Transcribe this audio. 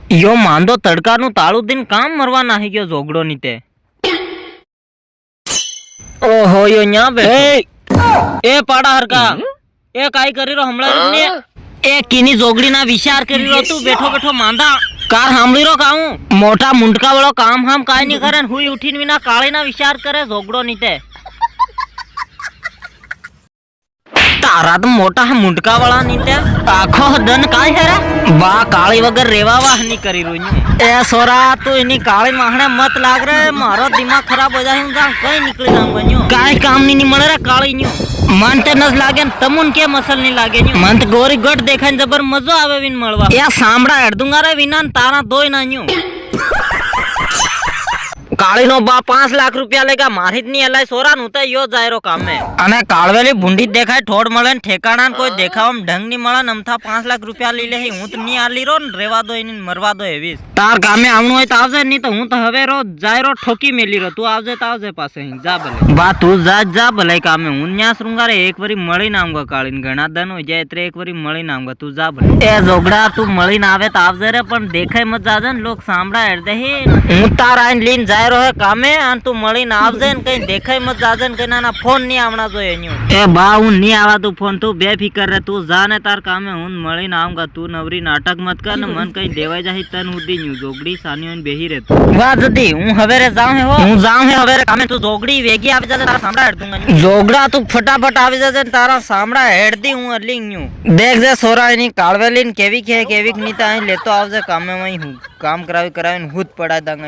યો માંદો તડકાનું તાળું દઈને કામ મરવા નાહી ગયો ઝોગડો ની તે ઓહો યો ન્યા બેઠો એ પાડા હરકા એ કાઈ કરી રો હમણાં ને એ કીની ઝોગડી ના વિચાર કરી રો તું બેઠો બેઠો માંદા કાર સાંભળી રો કાઉ મોટા મુંડકા વાળો કામ હામ કાઈ ની કરે હુઈ ઉઠીને વિના કાળી ના વિચાર કરે ઝોગડો ની તે તારા તો મોટા મુંડકા વાળા ની તે આખો દન કાઈ હેરા બા કાળી વગર રેવાવા ની કરી રોયું એ સોરા તું એની કાળી માહણે મત લાગ રે મારો દિમાગ ખરાબ હો જાય હું જા કઈ નીકળી જાઉં બન્યો કાઈ કામ ની મળે રે કાળી ન્યુ મન તે નસ લાગે ને તમુન કે મસલ ની લાગે ન્યુ મન તો ગોરી ગટ દેખાઈને જબર મજો આવે વિન મળવા એ સાંભળા હેડદુંગા રે વિના તારા દોય ના ન્યુ કાળી નો બા 5 લાખ રૂપિયા લેગા મારી જ ની એલાય સોરા નું તો યો જાયરો કામે અને કાળવેલી ભૂંડી દેખાય ઠોડ મળે ને ઠેકાણા કોઈ દેખાવામાં ઢંગ ની મળે ને અમથા 5 લાખ રૂપિયા લઈ લે હું તો ની આલી રો ને રેવા દો એની મરવા દો એવી તાર કામે આવનું હોય તો આવજે નહીં તો હું તો હવે રો જાયરો ઠોકી મેલી રો તું આવજે તો આવજે પાસે જા ભલે બા તું જા ભલે કામે હું ન્યા શૃંગારે એક વરી મળીને આવું કાળીને ઘણા દન હોય જાય એટલે એક વરી મળીને આવું તું જા ભલે એ જોગડા તું મળીને આવે તો આવજે રે પણ દેખાય મત જાજે ને લોક સાંભળા હેડ દે હું તાર આઈને લઈને જાય હે કામે અને તું મળીને આવજે ને કઈ દેખાય મત જાજે ને કઈ નાના ફોન નહીં આવના જોઈએ એનું એ બા હું નહીં આવા તું ફોન તું બેફિકર રે તું જા ને તાર કામે હું મળીને આવુંગા તું નવરી નાટક મત કર ને મન કઈ દેવાય જાય તન ઉડી ન્યુ જોગડી સાની હોઈને બેહી રે વાહ જદી હું હવે રે જાઉં હે હો હું જાઉં હે હવે રે કામે તું જોગડી વેગી આવી જાજે તારા સામડા હેડ દૂંગા જોગડા તું ફટાફટ આવી જાજે ને તારા સામડા હેડ દી હું અલી ન્યુ દેખ જે સોરા એની કાળવેલી ને કેવી કે કેવી ની તા અહીં લેતો આવજે કામે વઈ હું કામ કરાવીને હુદ પડા દાંગા